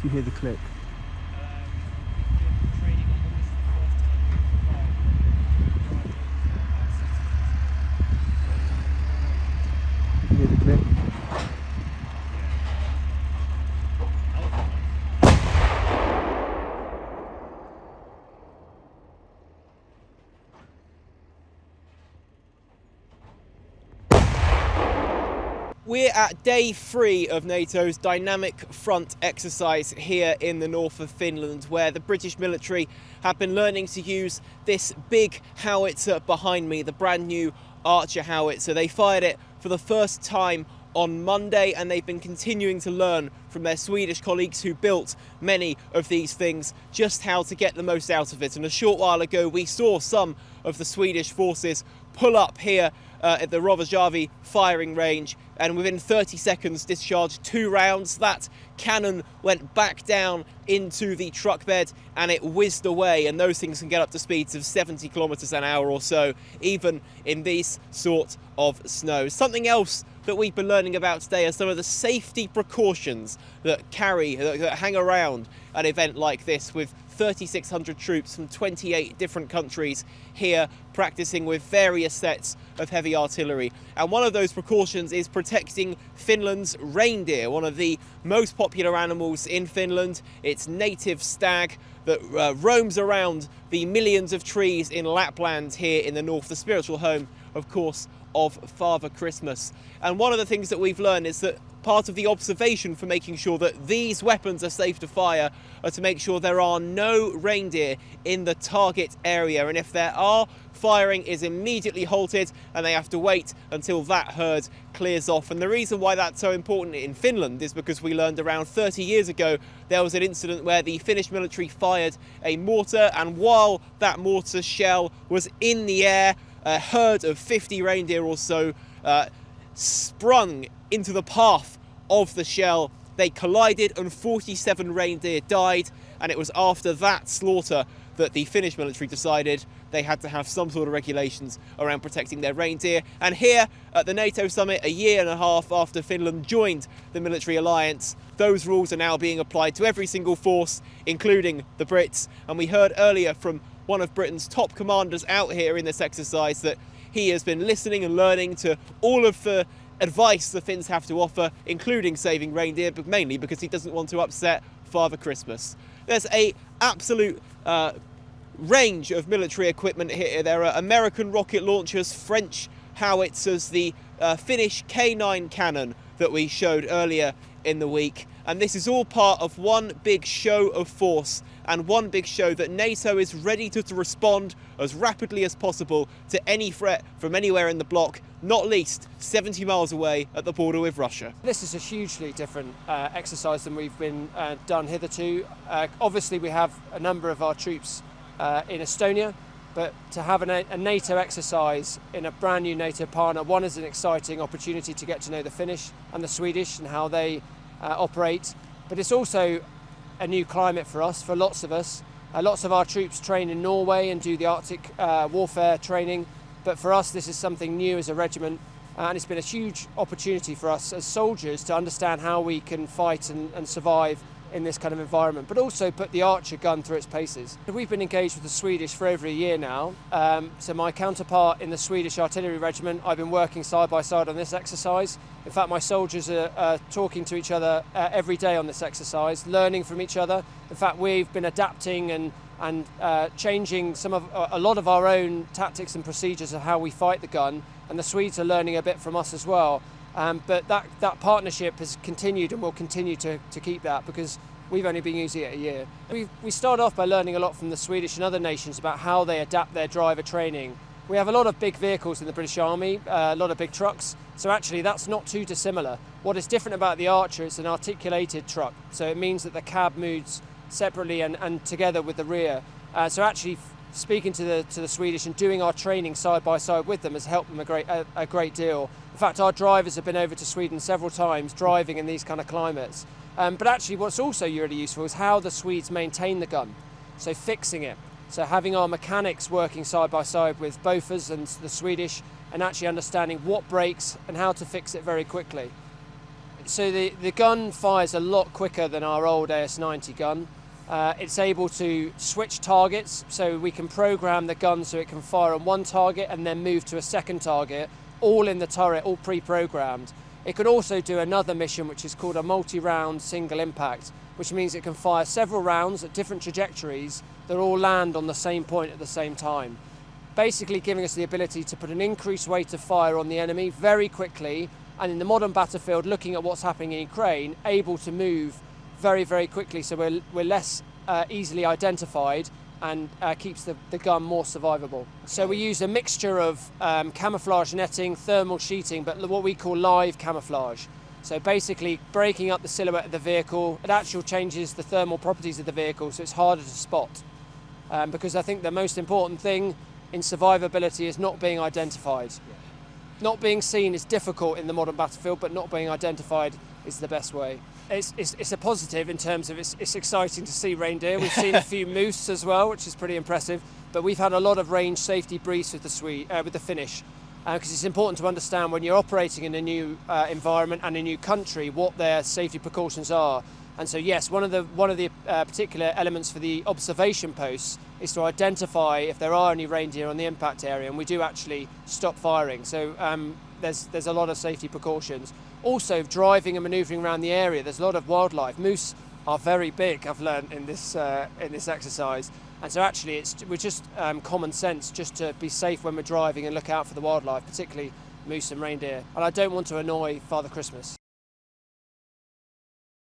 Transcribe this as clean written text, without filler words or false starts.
You hear the click. You hear the click. We're at day 3 of NATO's dynamic front exercise here in the north of Finland, where the British military have been learning to use this big howitzer behind me, the brand new Archer howitzer. They fired it for the first time on Monday, and they've been continuing to learn from their Swedish colleagues who built many of these things just how to get the most out of it. And a short while ago we saw some of the Swedish forces pull up here at the Rovajärvi firing range, and within 30 seconds discharged 2 rounds. That cannon went back down into the truck bed and it whizzed away, and those things can get up to speeds of 70 kilometers an hour or so, even in this sort of snow. Something else that we've been learning about today are some of the safety precautions that hang around an event like this, with 3,600 troops from 28 different countries here practicing with various sets of heavy artillery. And one of those precautions is protecting Finland's reindeer, one of the most popular animals in Finland. It's native stag that roams around the millions of trees in Lapland here in the north, the spiritual home, of course, of Father Christmas. And one of the things that we've learned is that part of the observation for making sure that these weapons are safe to fire are to make sure there are no reindeer in the target area, and if there are, firing is immediately halted and they have to wait until that herd clears off. And the reason why that's so important in Finland is because we learned around 30 years ago there was an incident where the Finnish military fired a mortar, and while that mortar shell was in the air, a herd of 50 reindeer or so sprung into the path of the shell. They collided and 47 reindeer died, and it was after that slaughter that the Finnish military decided they had to have some sort of regulations around protecting their reindeer. And here at the NATO summit, a year and a half after Finland joined the military alliance, those rules are now being applied to every single force, including the Brits. And we heard earlier from one of Britain's top commanders out here in this exercise that he has been listening and learning to all of the advice the Finns have to offer, including saving reindeer, but mainly because he doesn't want to upset Father Christmas. There's a absolute range of military equipment here. There are American rocket launchers, French howitzers, the Finnish K9 cannon that we showed earlier in the week. And this is all part of one big show of force, and one big show that NATO is ready to respond as rapidly as possible to any threat from anywhere in the bloc, not least 70 miles away at the border with Russia. This is a hugely different exercise than we've been done hitherto. Obviously we have a number of our troops in Estonia, but to have a NATO exercise in a brand new NATO partner, one is an exciting opportunity to get to know the Finnish and the Swedish and how they operate, but it's also a new climate for us, for lots of us. Lots of our troops train in Norway and do the Arctic warfare training, but for us this is something new as a regiment, and it's been a huge opportunity for us as soldiers to understand how we can fight and survive in this kind of environment, but also put the Archer gun through its paces. We've been engaged with the Swedish for over a year now, so my counterpart in the Swedish Artillery Regiment, I've been working side by side on this exercise. In fact, my soldiers are talking to each other every day on this exercise, learning from each other. In fact, we've been adapting and changing a lot of our own tactics and procedures of how we fight the gun, and the Swedes are learning a bit from us as well. But that partnership has continued and will continue to keep that, because we've only been using it a year. We start off by learning a lot from the Swedish and other nations about how they adapt their driver training. We have a lot of big vehicles in the British Army, a lot of big trucks, so actually that's not too dissimilar. What is different about the Archer is an articulated truck, so it means that the cab moves separately and together with the rear. So actually speaking to the Swedish and doing our training side by side with them has helped them a great deal. In fact, our drivers have been over to Sweden several times driving in these kind of climates. But actually what's also really useful is how the Swedes maintain the gun, so fixing it. So having our mechanics working side by side with both us and the Swedish, and actually understanding what breaks and how to fix it very quickly. So the gun fires a lot quicker than our old AS90 gun. It's able to switch targets, so we can program the gun so it can fire on one target and then move to a second target, all in the turret, all pre-programmed. It can also do another mission which is called a multi-round single impact, which means it can fire several rounds at different trajectories that all land on the same point at the same time, basically giving us the ability to put an increased rate of fire on the enemy very quickly, and in the modern battlefield, looking at what's happening in Ukraine, able to move very, very quickly, so we're less easily identified, and keeps the gun more survivable. So we use a mixture of camouflage netting, thermal sheeting, but what we call live camouflage. So basically breaking up the silhouette of the vehicle, it actually changes the thermal properties of the vehicle, so it's harder to spot. Because I think the most important thing in survivability is not being identified. Not being seen is difficult in the modern battlefield, but not being identified is the best way. It's a positive in terms of it's exciting to see reindeer. We've seen a few moose as well, which is pretty impressive. But we've had a lot of range safety briefs with the Finnish, because it's important to understand when you're operating in a new environment and a new country what their safety precautions are. And so yes, one of the particular elements for the observation posts is to identify if there are any reindeer on the impact area, and we do actually stop firing. So there's a lot of safety precautions. Also, driving and manoeuvring around the area, there's a lot of wildlife. Moose are very big, I've learned in this exercise, and so actually we're just common sense just to be safe when we're driving and look out for the wildlife, particularly moose and reindeer. And I don't want to annoy Father Christmas.